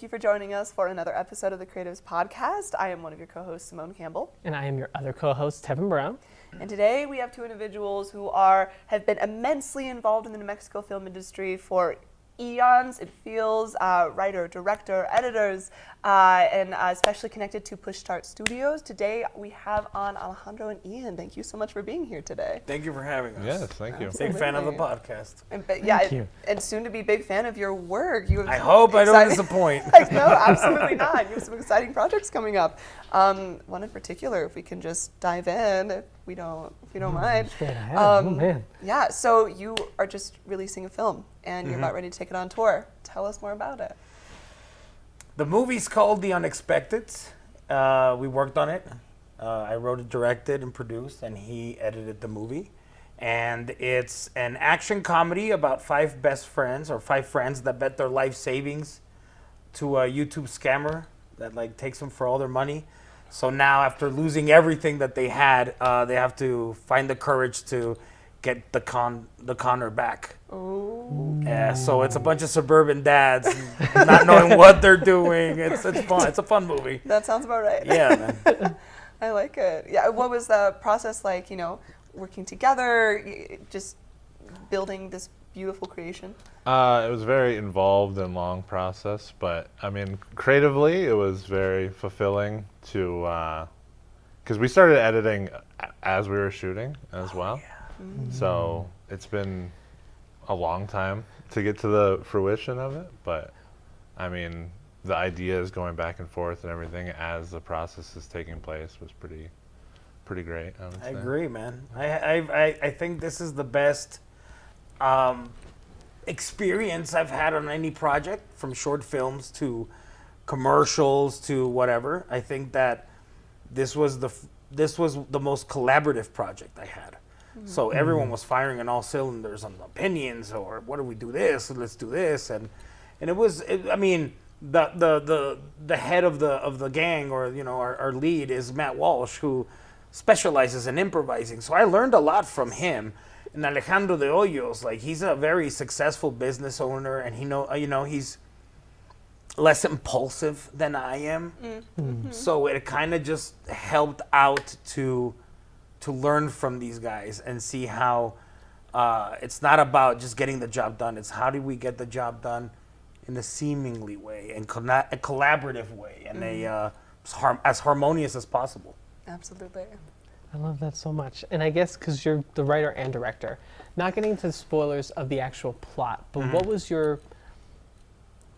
thank you for joining us for another episode of the Creatives Podcast. I am one of your co-hosts, Simone Campbell. And I am your other co-host, Tevin Brown. And today we have two individuals who have been immensely involved in the New Mexico film industry for eons, it feels, writer, director, editors, and especially connected to Push Start Studios. Today we have on Alejandro and Ian. Thank you so much for being here today. Thank you for having us. Yes, thank you. Big fan of the podcast. And, Thank you. And soon to be big fan of your work. I hope I don't disappoint. No, absolutely not. You have some exciting projects coming up. One in particular, if we can just dive in, if you don't mind. Straight ahead. Oh man. Yeah, so you are just releasing a film and you're about ready to take it on tour. Tell us more about it. The movie's called The Unexpected. We worked on it. I wrote it, directed, and produced, and he edited the movie. And it's an action comedy about five best friends, or five friends that bet their life savings to a YouTube scammer that takes them for all their money. So now, after losing everything that they had, they have to find the courage to get the conner back. Oh. Yeah, so it's a bunch of suburban dads not knowing what they're doing. It's fun. It's a fun movie. That sounds about right. Yeah, man. I like it. Yeah, what was the process like, working together, just building this beautiful creation? It was very involved and long process, but I mean, creatively, it was very fulfilling to, because we started editing as we were shooting as well. Yeah. So it's been a long time to get to the fruition of it, but I mean, the ideas going back and forth and everything as the process is taking place was pretty great. I agree, man. I think this is the best experience I've had on any project, from short films to commercials to whatever. I think that this was the most collaborative project I had. So everyone was firing on all cylinders on opinions, or what do we do this? Let's do this, and it was. I mean, the head of the gang, or our lead, is Matt Walsh, who specializes in improvising. So I learned a lot from him. And Alejandro de Hoyos, he's a very successful business owner, and he's less impulsive than I am. Mm-hmm. So it kind of just helped out to learn from these guys and see how it's not about just getting the job done. It's how do we get the job done in a seemingly way and a collaborative way, and as harmonious as possible. Absolutely. I love that so much. And I guess because you're the writer and director, not getting into spoilers of the actual plot, but what was your,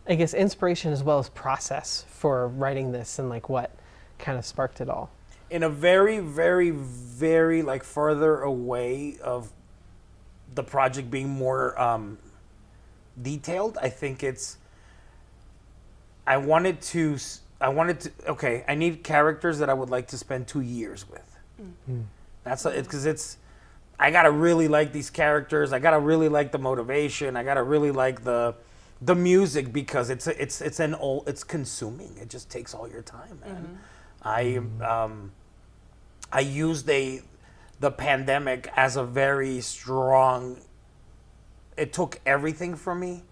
I guess, inspiration as well as process for writing this, and what kind of sparked it all? In a very, very, very further away of the project being more detailed, I think I need characters that I would like to spend 2 years with. That's because I gotta really like these characters. I gotta really like the motivation. I gotta really like the music, because it's consuming. It just takes all your time, man. I used the pandemic as a very strong. It took everything from me,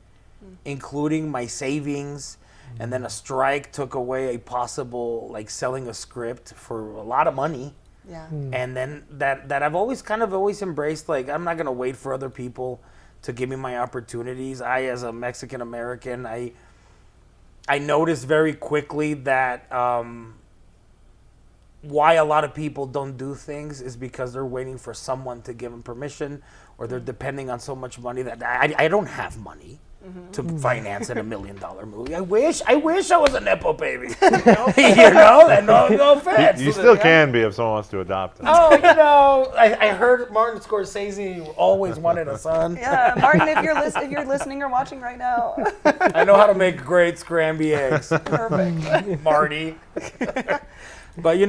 including my savings, and then a strike took away a possible selling a script for a lot of money. Yeah. And then that I've always embraced, I'm not gonna wait for other people to give me my opportunities. I, as a Mexican American, I noticed very quickly that why a lot of people don't do things is because they're waiting for someone to give them permission, or they're depending on so much money that I don't have money to finance a $1 million movie. I wish I was a Nepo baby. No offense. You still can be if someone wants to adopt it. Oh, I heard Martin Scorsese always wanted a son. Yeah, Martin, if you're listening or watching right now. I know how to make great scrambled eggs. Perfect. Marty. But we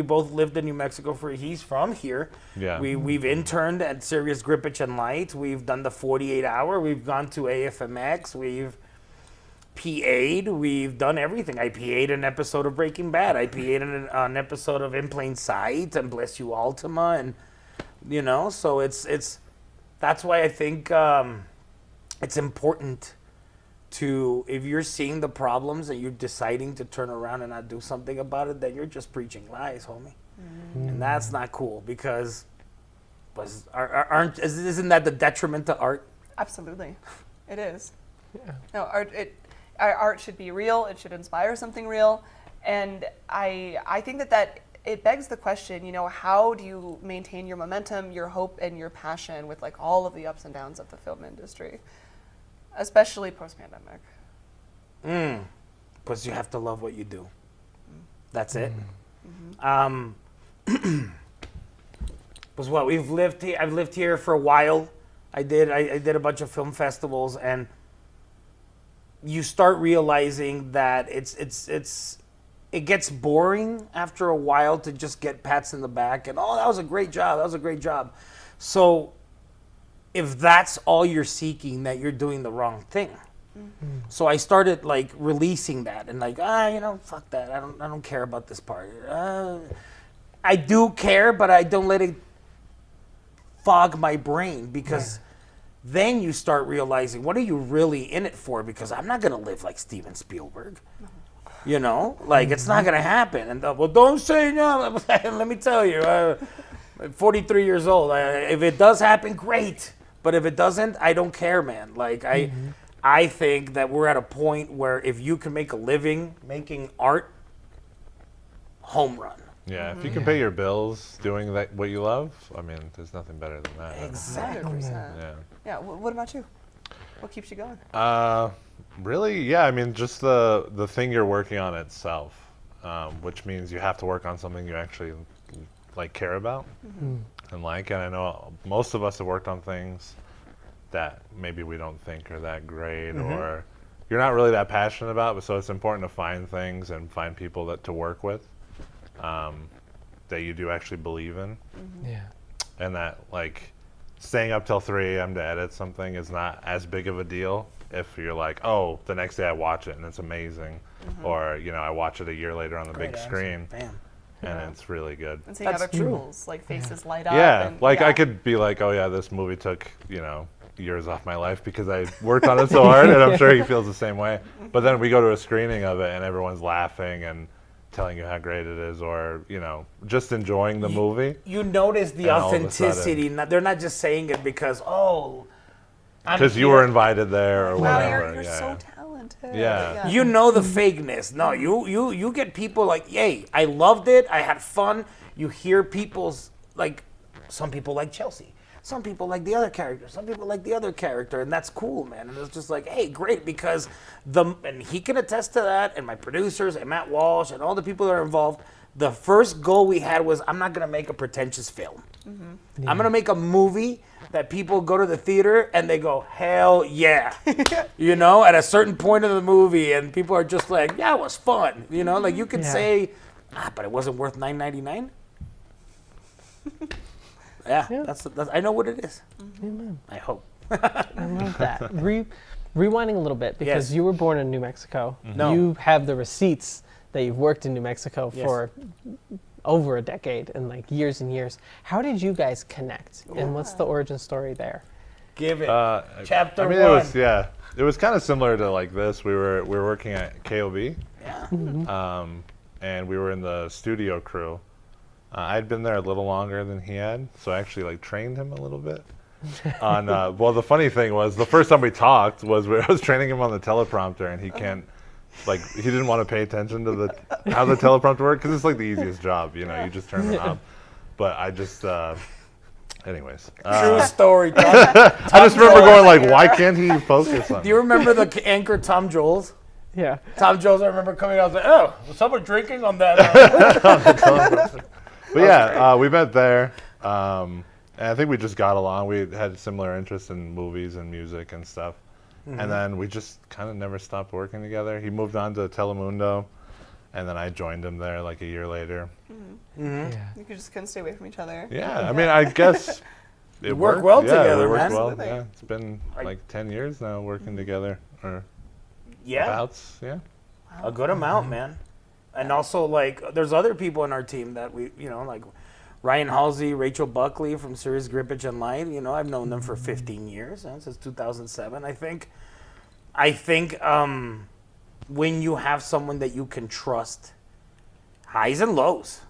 both lived in New Mexico. He's from here. Yeah. We've interned at Sirius Grippich and Light. We've done the 48 Hour. We've gone to AFMX. We've PA'd. We've done everything. I PA'd an episode of Breaking Bad. I PA'd an episode of In Plain Sight and Bless You Ultima, and so it's that's why I think it's important to if you're seeing the problems and you're deciding to turn around and not do something about it, then you're just preaching lies, homie. And that's not cool because isn't that the detriment to art? Absolutely, it is. Yeah. No, art should be real. It should inspire something real, and I think that it begs the question. You know, how do you maintain your momentum, your hope, and your passion with like all of the ups and downs of the film industry, especially post-pandemic? Because you have to love what you do. That's it. Was what we've lived here. I've lived here for a while. I did a bunch of film festivals, and you start realizing that it gets boring after a while to just get pats in the back and that was a great job. That was a great job. So if that's all you're seeking, that you're doing the wrong thing. So I started like releasing that and like fuck that. I don't care about this part. I do care, but I don't let it fog my brain because then you start realizing what are you really in it for? Because I'm not gonna live like Steven Spielberg. You know, like it's not gonna happen. And well, don't say no. Let me tell you, I'm 43 years old. If it does happen, great. But if it doesn't, I don't care, man. Like I think that we're at a point where if you can make a living making art, home run. Yeah, if you can pay your bills doing what you love, I mean, there's nothing better than that. Exactly. 100%. Yeah. Yeah. What about you? What keeps you going? Really, yeah. I mean, just the thing you're working on itself, which means you have to work on something you actually like care about and like. And I know most of us have worked on things that maybe we don't think are that great or you're not really that passionate about. But so it's important to find things and find people to work with that you do actually believe in. Yeah. And that like staying up till 3 a.m. to edit something is not as big of a deal if you're like, oh, the next day I watch it and it's amazing, or I watch it a year later on the big screen, Bam. and it's really good. And seeing That's other people's like faces light up. Yeah, and, like I could be like, oh yeah, this movie took years off my life because I worked on it so hard, and I'm sure he feels the same way. But then we go to a screening of it and everyone's laughing and telling you how great it is, or just enjoying the movie. You notice the And all of a authenticity. They're not just saying it because Because you were invited there or wow, whatever. you're yeah. so talented. Yeah. You know the fakeness. No, you get people like, yay, I loved it. I had fun. You hear people's like, some people like Chelsea. Some people like the other character. Some people like the other character, and that's cool, man. And it's just like, hey, great, because and he can attest to that, and my producers and Matt Walsh and all the people that are involved. The first goal we had was, I'm not gonna make a pretentious film. I'm gonna make a movie that people go to the theater and they go, hell yeah, at a certain point of the movie, and people are just like, yeah, it was fun, like you can say, but it wasn't worth $9.99. Yeah, that's I know what it is. Amen. I hope. I love that. Rewinding a little bit, because Yes. you were born in New Mexico. No. You have the receipts that you've worked in New Mexico Yes. for over a decade and like years and years. How did you guys connect, and what's the origin story there? Give it. Chapter 1. It was kind of similar to like this. We were working at KOB, and we were in the studio crew. I'd been there a little longer than he had, so I actually like trained him a little bit. On well, the funny thing was the first time we talked was I was training him on the teleprompter, and he he didn't want to pay attention to how the teleprompter worked because it's like the easiest job, you just turn the knob. But I just, anyways. True story. Tom I just remember going like, why can't he focus on? Do you remember the anchor Tom Jones? Yeah. Tom Jones, I remember coming out and was like, oh, was someone drinking on that? But yeah, we met there, and I think we just got along. We had similar interests in movies and music and stuff, and then we just kind of never stopped working together. He moved on to Telemundo, and then I joined him there like a year later. Yeah. You just couldn't stay away from each other. Yeah, I mean, I guess it work worked. well Yeah, together, we worked man. well. Absolutely. Yeah, it's been like 10 years now working together, or Yeah, abouts, yeah. a good amount, man. And also, like, there's other people in our team that we, like Ryan Halsey, Rachel Buckley from Serious Grippage and Light. I've known them for 15 years, since 2007, I think. I think when you have someone that you can trust, highs and lows,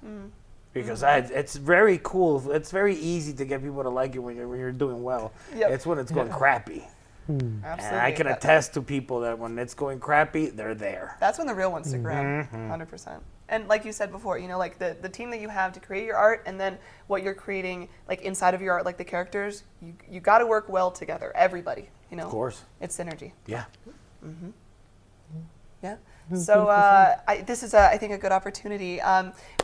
because it's very cool. It's very easy to get people to like you when you're doing well. Yep. It's when it's going crappy. Absolutely. And I can attest to people that when it's going crappy, they're there. That's when the real ones stick around, 100%. And like you said before, you know, like the team that you have to create your art, and then what you're creating, like inside of your art, like the characters, you got to work well together. Everybody, you know. Of course. It's synergy. Yeah. Yeah. So this is, I think, a good opportunity.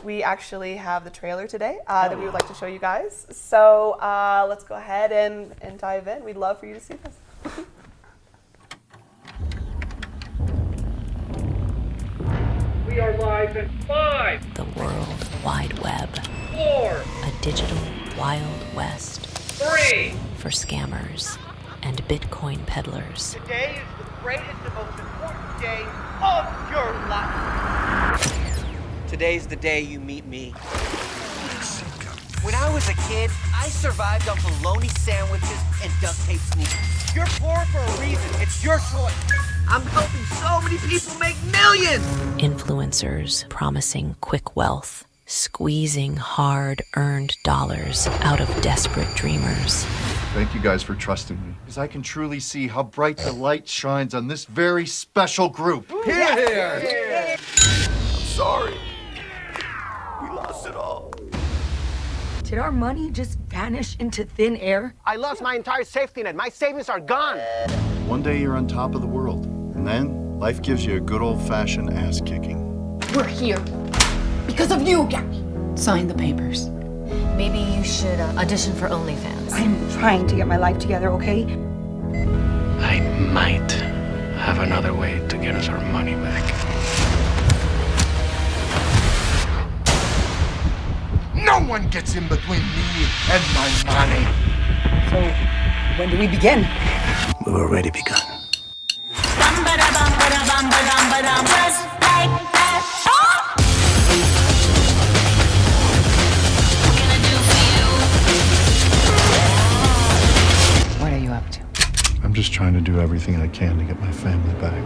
We actually have the trailer today that we would like to show you guys. So let's go ahead and dive in. We'd love for you to see this. We are live in 5, The World Wide Web, 4, a digital Wild West 3. for scammers and Bitcoin peddlers. Today is the greatest and most important day of your life. Today's the day you meet me. When I was a kid, I survived on bologna sandwiches and duct tape sneakers. You're poor for a reason. It's your choice. I'm helping so many people make millions. Influencers promising quick wealth, squeezing hard-earned dollars out of desperate dreamers. Thank you guys for trusting me, because I can truly see how bright the light shines on this very special group. Here! I'm sorry. We lost it all. Did our money just vanish into thin air? I lost my entire safety net. My savings are gone. One day you're on top of the world, and then life gives you a good old-fashioned ass-kicking. We're here because of you, Gabby. Sign the papers. Maybe you should audition for OnlyFans. I'm trying to get my life together, okay? I might have another way to get us our money back. No one gets in between me and my money. So, when do we begin? We've already begun. What are you up to? I'm just trying to do everything I can to get my family back.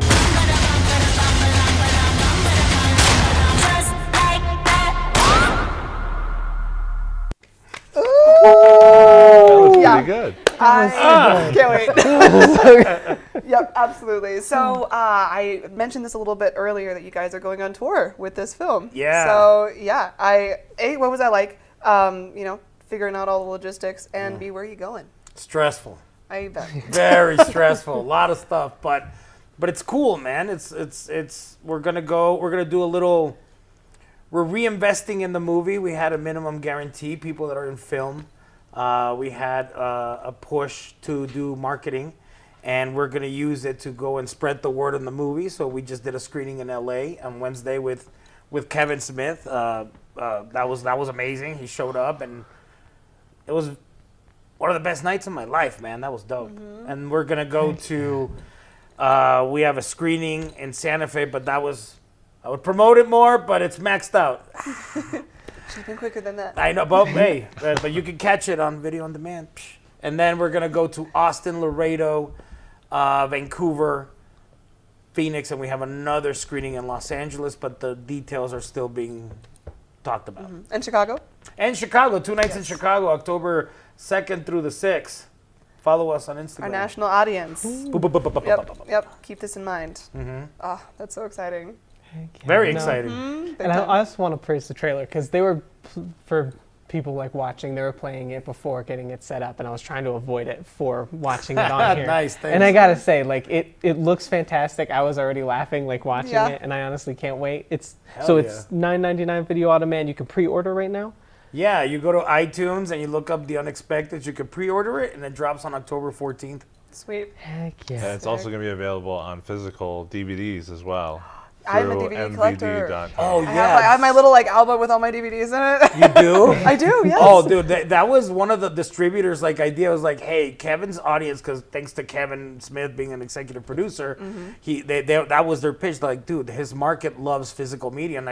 That was pretty good. Can't wait. Yep, absolutely. So I mentioned this a little bit earlier that you guys are going on tour with this film. Yeah. So yeah, what was that like? You know, figuring out all the logistics, and B, where are you going? Stressful. I bet. Very stressful. A lot of stuff, but it's cool, man. We're gonna do a little. We're reinvesting in the movie. We had a minimum guarantee. People that are in film. We had a push to do marketing, and we're gonna use it to go and spread the word on the movie. So we just did a screening in LA on Wednesday with Kevin Smith. That was amazing. He showed up, and it was one of the best nights of my life, man. That was dope. And we're gonna go to. We have a screening in Santa Fe, but I would promote it more, but it's maxed out. Should have been quicker than that. I know, but hey, but you can catch it on video on demand. And then we're gonna go to Austin, Laredo, Vancouver, Phoenix, and we have another screening in Los Angeles, but the details are still being talked about. And Chicago? And Chicago, 2 nights in Chicago, October 2nd through the 6th. Follow us on Instagram. Our national audience. Yep. Keep this in mind. Oh, that's so exciting. Very exciting. And I also want to praise the trailer because they were, for people like watching, they were playing it before getting it set up, and I was trying to avoid it for watching it on here. Nice, thanks. And I gotta say, like it looks fantastic. I was already laughing like watching it, and I honestly can't wait. It's $9.99 video on demand. You can pre-order right now. Yeah, you go to iTunes and you look up The Unexpected. You can pre-order it, and it drops on October 14th. Sweet. Heck yeah. And it's also going to be available on physical DVDs as well. I'm a DVD collector. Oh, I yeah. I have my little album with all my DVDs in it. You do? I do, yes. Oh, dude, that was one of the distributors' idea. Was like, hey, Kevin's audience, because thanks to Kevin Smith being an executive producer, that was their pitch. Like, dude, his market loves physical media, and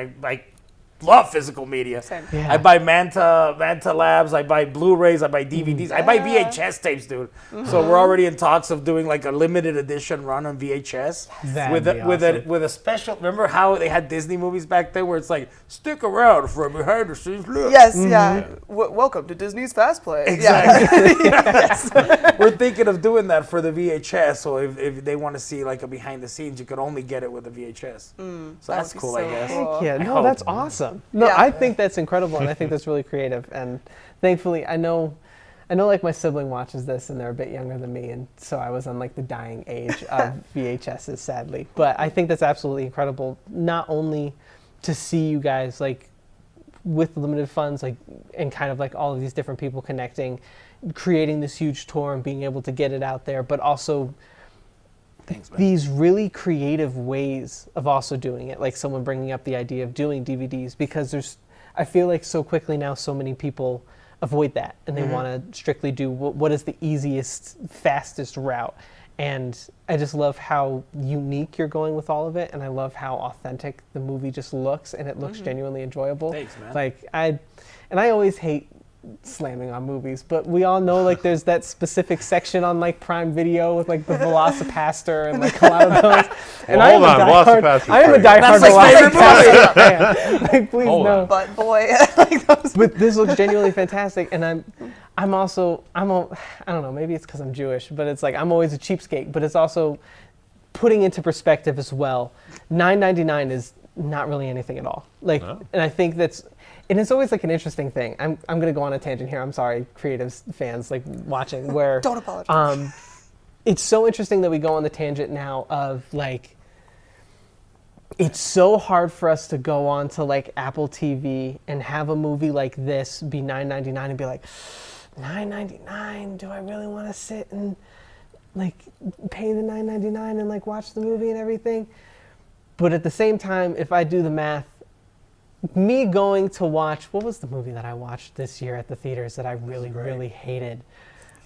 love physical media. Same. Yeah. I buy Manta Labs, I buy Blu-rays, I buy DVDs, I buy VHS tapes, dude. So we're already in talks of doing like a limited edition run on VHS with a special. Remember how they had Disney movies back then, where it's like stick around for a behind the scenes look. Yes, yeah. Welcome to Disney's Fast Play. Exactly. Yes. We're thinking of doing that for the VHS. So if they want to see like a behind the scenes, you could only get it with the VHS. So that's cool, I guess. Cool. Yeah, no, that's awesome. No, Yeah. I think that's incredible, and I think that's really creative. And thankfully, I know, like my sibling watches this, and they're a bit younger than me, and so I was on like the dying age of VHSs, sadly. But I think that's absolutely incredible. Not only to see you guys like with limited funds, like and kind of like all of these different people connecting, creating this huge tour and being able to get it out there, but also. Thanks, man. These really creative ways of also doing it, like someone bringing up the idea of doing DVDs, because I feel like so quickly now so many people avoid that and they want to strictly do what is the easiest, fastest route. And I just love how unique you're going with all of it, and I love how authentic the movie just looks, and it looks genuinely enjoyable. Thanks, man. Like I always hate slamming on movies, but we all know like there's that specific section on like Prime Video with like the Velocipaster and like a lot of those. And well, I am a diehard Velocipaster fan. Like, please no. But boy, like those. But this looks genuinely fantastic, and I don't know, maybe it's because I'm Jewish, but it's like I'm always a cheapskate. But it's also putting into perspective as well. $9.99 is not really anything at all. Like, and I think that's. And it's always like an interesting thing. I'm going to go on a tangent here. I'm sorry, creatives fans like watching. Where don't apologize. It's so interesting that we go on the tangent now of like. It's so hard for us to go on to like Apple TV and have a movie like this be $9.99 and be like, $9.99. Do I really want to sit and like pay the $9.99 and like watch the movie and everything? But at the same time, if I do the math. Me going to watch, what was the movie that I watched this year at the theaters that I really, really hated?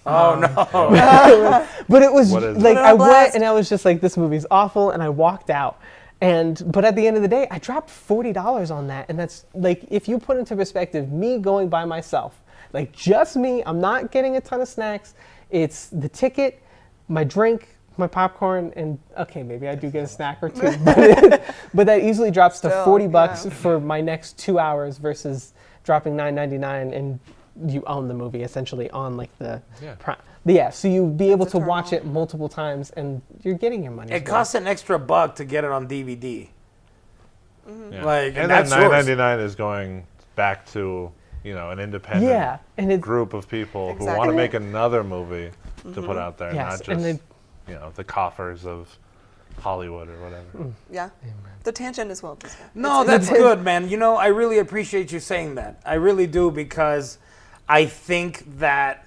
Oh, no. But it was like, I went and I was just like, this movie's awful, and I walked out. But at the end of the day, I dropped $40 on that. And that's like, if you put into perspective, me going by myself, like just me, I'm not getting a ton of snacks. It's the ticket, my drink, my popcorn, and okay, maybe I do get a snack or two, but that easily drops to $40 for my next 2 hours versus dropping $9.99, and you own the movie essentially on like the Prime. So you be able to watch it multiple times, and you're getting your money. It costs an extra $1 to get it on DVD. Yeah. Like, and then $9.99 is going back to an independent group of people who want to make another movie to put out there, not just the coffers of Hollywood or whatever. Yeah. The tangent as well. No, that's good, man. I really appreciate you saying that. I really do, because I think that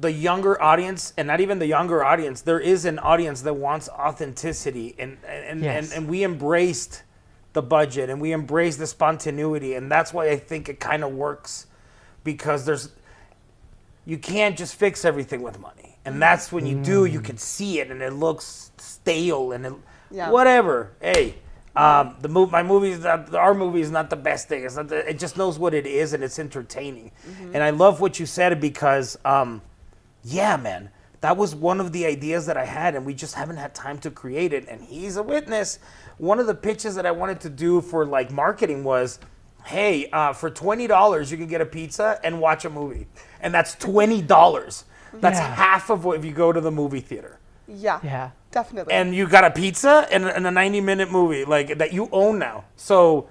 the younger audience, and not even the younger audience, there is an audience that wants authenticity, and we embraced the budget and we embraced the spontaneity, and that's why I think it kind of works, because you can't just fix everything with money. And that's when you do, you can see it, and it looks stale, and whatever. Hey, our movie is not the best thing. It just knows what it is, and it's entertaining. And I love what you said, because, man, that was one of the ideas that I had, and we just haven't had time to create it. And he's a witness. One of the pitches that I wanted to do for like marketing was, hey, for $20 you can get a pizza and watch a movie, and that's $20. That's half of what if you go to the movie theater. Yeah, definitely. And you got a pizza and a 90-minute movie like that you own now. So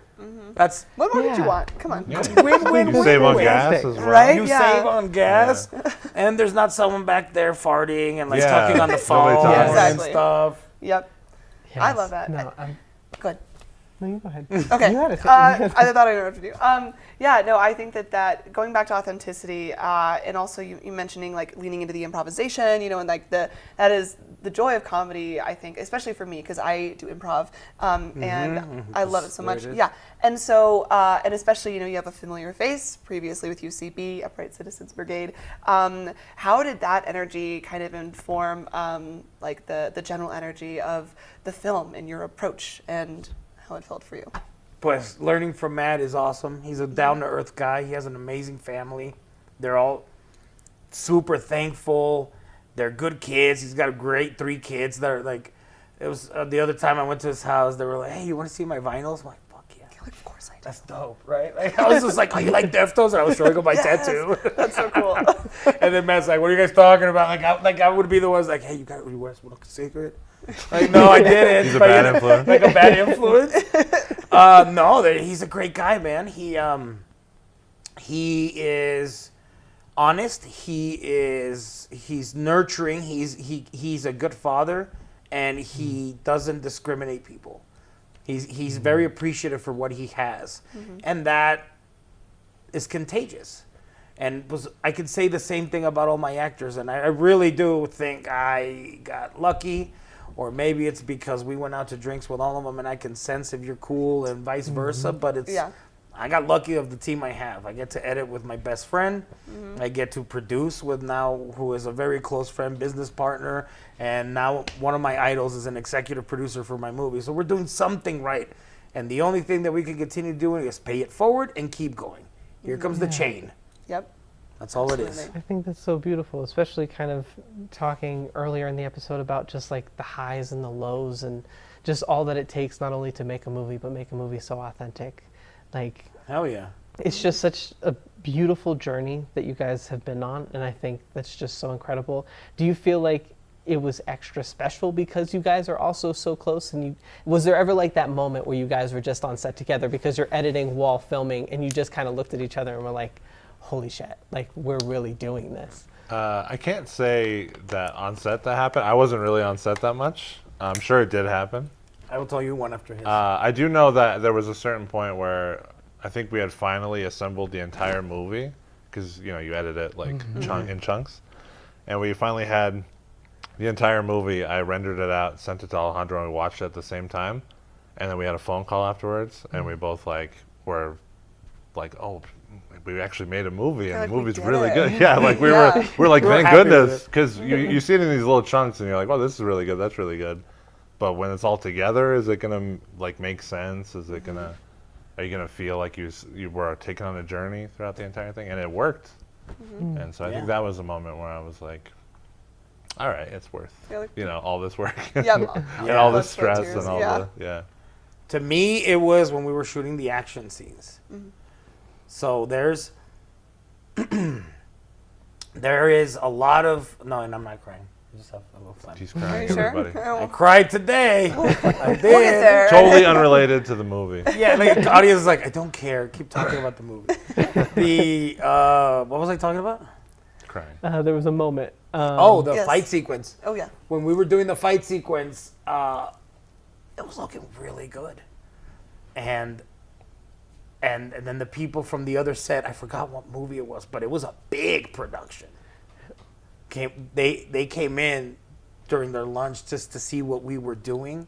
that's what more did you want? Come on. You save on gas as well. Right? You save on gas, and there's not someone back there farting and like talking on the phone and stuff. Yep. Yes. I love that. No, good. No, you go ahead. Okay. You had it. I thought I interrupted you. I think that going back to authenticity, and also you mentioning like leaning into the improvisation, and like that is the joy of comedy, I think, especially for me, because I do improv, and I love it so much. Yeah. And so, and especially, you have a familiar face previously with UCB, Upright Citizens Brigade. How did that energy kind of inform like the general energy of the film and your approach and how it felt for you? Pues learning from Matt is awesome. He's a down-to-earth guy. He has an amazing family. They're all super thankful. They're good kids. He's got a great 3 kids. They're like, it was the other time I went to his house. They were like, "Hey, you want to see my vinyls?" I'm like, "Fuck yeah!" Like, of course I do. That's dope, right? Like, I was just like, "Oh, you like Deftones?" And I was showing him my tattoo. That's so cool. And then Matt's like, "What are you guys talking about?" Like I would be the ones like, "Hey, you want to smoke a cigarette?" Like, no, I didn't. He's a bad influence. Like a bad influence. No, he's a great guy, man. He is honest. He's nurturing. He's a good father, and he doesn't discriminate people. He's very appreciative for what he has, and that is contagious. And I could say the same thing about all my actors, and I really do think I got lucky. Or maybe it's because we went out to drinks with all of them and I can sense if you're cool and vice versa. But I got lucky of the team I have. I get to edit with my best friend. I get to produce with now who is a very close friend, business partner. And now one of my idols is an executive producer for my movie. So we're doing something right. And the only thing that we can continue doing is pay it forward and keep going. Here comes the chain. Yep. That's all it is. I think that's so beautiful, especially kind of talking earlier in the episode about just like the highs and the lows and just all that it takes not only to make a movie, but make a movie so authentic. Like, hell yeah. It's just such a beautiful journey that you guys have been on, and I think that's just so incredible. Do you feel like it was extra special because you guys are also so close? And was there ever like that moment where you guys were just on set together because you're editing while filming and you just kind of looked at each other and were like, holy shit, like we're really doing this? I can't say that on set that happened. I wasn't really on set that much. I'm sure it did happen. I will tell you one after his. I do know that there was a certain point where I think we had finally assembled the entire movie because, you edit it like in chunks. And we finally had the entire movie. I rendered it out, sent it to Alejandro, and we watched it at the same time. And then we had a phone call afterwards, and we both were like, oh, we actually made a movie, and the movie's really good. Yeah, like we're like, thank goodness, because you see it in these little chunks, and you're like, oh, this is really good, that's really good. But when it's all together, is it gonna like make sense? Is it gonna? Are you gonna feel like you were taken on a journey throughout the entire thing, and it worked? And so I think that was a moment where I was like, all right, it's worth all this work, and all this stress and all the To me, it was when we were shooting the action scenes. So there is a lot of and I'm not crying. I just have a little phlegm. She's crying, everybody. I cried today. I did. We'll get there. Totally unrelated to the movie. Yeah, like the audience is like, I don't care. Keep talking about the movie. What was I talking about? Crying. There was a moment. The fight sequence. Oh yeah. When we were doing the fight sequence, it was looking really good, and then the people from the other set, I forgot what movie it was, but it was a big production. They came in during their lunch just to see what we were doing,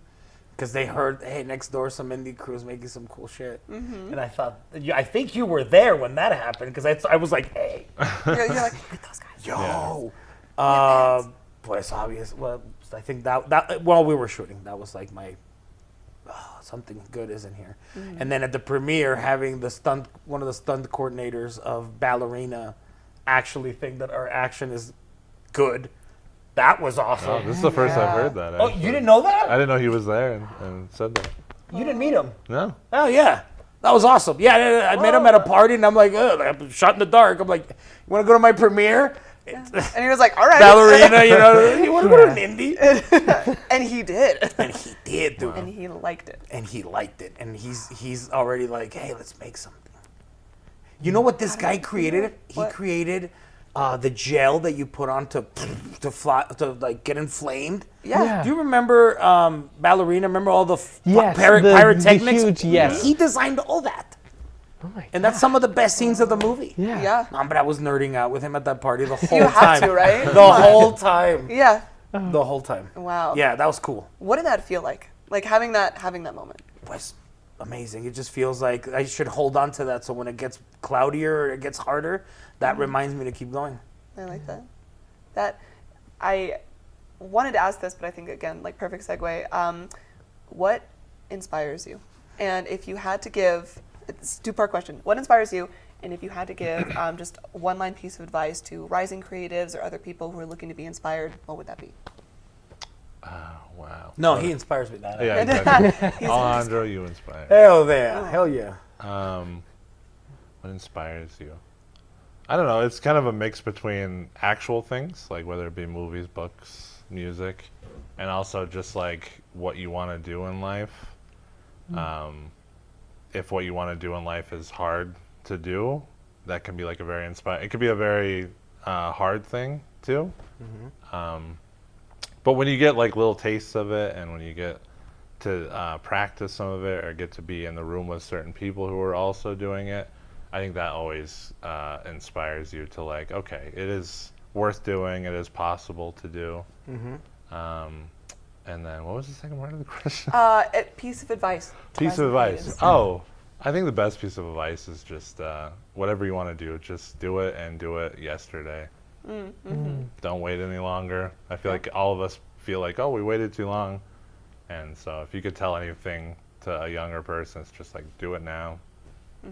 because they heard, hey, next door some indie crew's making some cool shit. And I thought, I think you were there when that happened, because I was like, hey. You're like, look at those guys. Yo. Pues obvious. Well, I think that while we were shooting, that was like my, something good isn't here. And then at the premiere, having one of the stunt coordinators of Ballerina actually think that our action is good. That was awesome. Oh, this is the first I've heard that. Oh, you didn't know that? I didn't know he was there and said that. You didn't meet him? No. Oh, yeah. That was awesome. Yeah, I met him at a party, and I'm like, I'm shot in the dark. I'm like, you want to go to my premiere? And he was like, all right. Ballerina, you want to go to an indie? And he did. And he did, dude. And he liked it. And he liked it. And he's already like, hey, let's make something. You know what this guy created? He created the gel that you put on to fly, to like get inflamed. Yeah. Do you remember Ballerina? Remember all the Yes, pyrotechnics? the huge, yes. He designed all that. Oh my And that's some of the best scenes of the movie. Yeah. But I was nerding out with him at that party the whole You time. have to, right? The whole time. Yeah. The whole time. Wow. Yeah, that was cool. What did that feel like? Like having that moment? It was amazing. It just feels like I should hold on to that, so when it gets cloudier or it gets harder, that reminds me to keep going. I like that. I wanted to ask this, but I think, again, like perfect segue. What inspires you? And if you had to give, it's a two-part question. What inspires you? And if you had to give just one-line piece of advice to rising creatives or other people who are looking to be inspired, what would that be? Wow. No, he inspires me. That. Yeah, exactly. Alejandro, you inspire. Hell yeah. Hell yeah. What inspires you? I don't know. It's kind of a mix between actual things, like whether it be movies, books, music, and also just like what you want to do in life. If what you want to do in life is hard to do, that can be like a very inspiring. It could be a very hard thing too. But when you get like little tastes of it, and when you get to practice some of it, or get to be in the room with certain people who are also doing it, I think that always inspires you to like, okay, it is worth doing. It is possible to do. And then what was the second part of the question? A piece of advice. Piece of advice. Oh, I think the best piece of advice is just whatever you want to do, just do it, and do it yesterday. Don't wait any longer. I feel like all of us feel like, oh, we waited too long. And so if you could tell anything to a younger person, it's just like, do it now.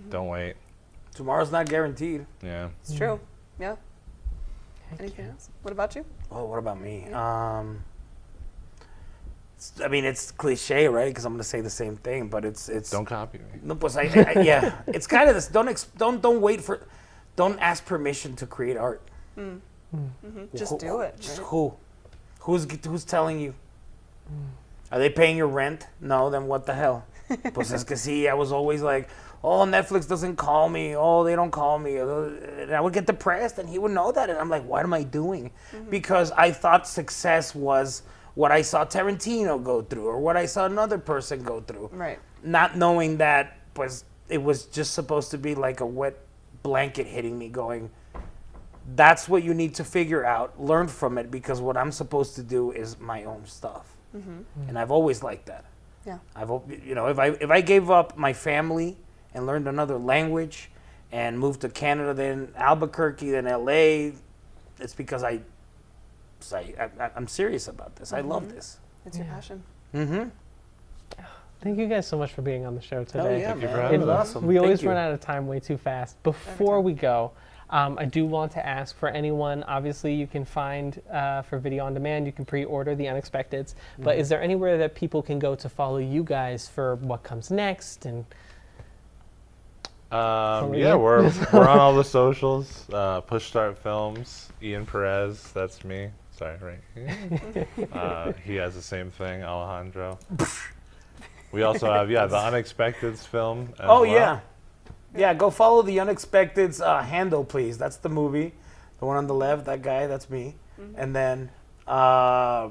Don't wait. Tomorrow's not guaranteed. Yeah. It's true. Yeah. Anything else? What about you? Oh, what about me? I mean, it's cliche, right? Because I'm going to say the same thing, but it's. Don't copy me. No, pues yeah. It's kind of this. Don't wait for. Don't ask permission to create art. Just do it. Just right? Who's telling you? Are they paying your rent? No, then what the hell? Pues es que sí, I was always like, oh, Netflix doesn't call me. Oh, they don't call me. And I would get depressed, and he would know that. And I'm like, what am I doing? Because I thought success was what I saw Tarantino go through, or what I saw another person go through. Right. Not knowing that pues, it was just supposed to be like a wet blanket hitting me going, that's what you need to figure out, learn from it, because what I'm supposed to do is my own stuff. And I've always liked that. Yeah. If I gave up my family and learned another language and moved to Canada, then Albuquerque, then LA, it's because I'm serious about this. I love this. It's your passion. Thank you guys so much for being on the show today. Oh, yeah, Thank you man. for having It was us. awesome. We always Thank you. run out of time way too fast. Before we go, I do want to ask for anyone, obviously you can find for video on demand, you can pre-order The Unexpecteds, but is there anywhere that people can go to follow you guys for what comes next? And yeah, we're on all the socials. Push Start Films, Ian Perez, that's me. Sorry, right? He has the same thing, Alejandro. We also have, the Unexpecteds film as well. Yeah. Yeah, go follow The Unexpected's handle, please. That's the movie. The one on the left, that guy, that's me. And then, yeah.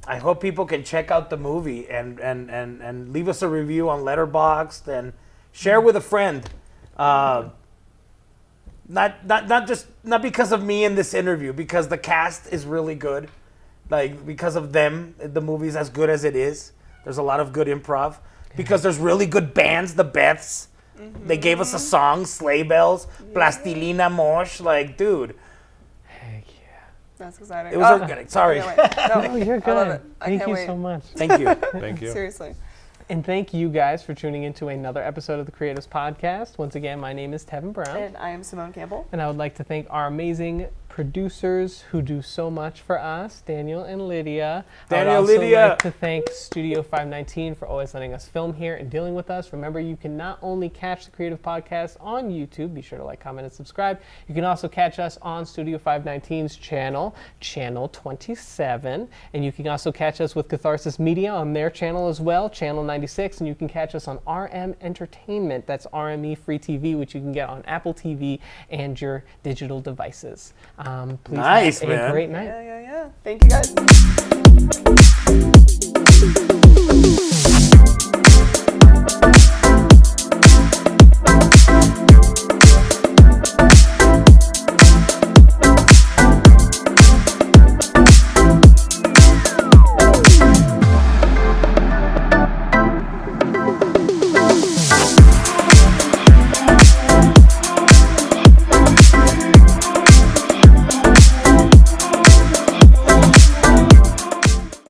I hope people can check out the movie and leave us a review on Letterboxd and share with a friend. Not because of me in this interview, because the cast is really good. Like, because of them, the movie's as good as it is. There's a lot of good improv. Because there's really good bands, the Beths. They gave us a song, Sleigh Bells, Plastilina Mosh. Like, dude. heck yeah. That's exciting. It was good. Sorry. No, you're good. I love it. I Thank can't you wait. so much. Thank you. Thank you. Seriously. And thank you guys for tuning into another episode of the Creatives Podcast. Once again, my name is Tevin Brown. And I am Simone Campbell. And I would like to thank our amazing producers who do so much for us, Daniel and Lydia. I would also like to thank Studio 519 for always letting us film here and dealing with us. Remember, you can not only catch the Creative Podcast on YouTube, be sure to like, comment, and subscribe. You can also catch us on Studio 519's channel, Channel 27. And you can also catch us with Catharsis Media on their channel as well, Channel 96. And you can catch us on RM Entertainment, that's RME Free TV, which you can get on Apple TV and your digital devices. Please nice, have man. a great night. Yeah. Thank you guys.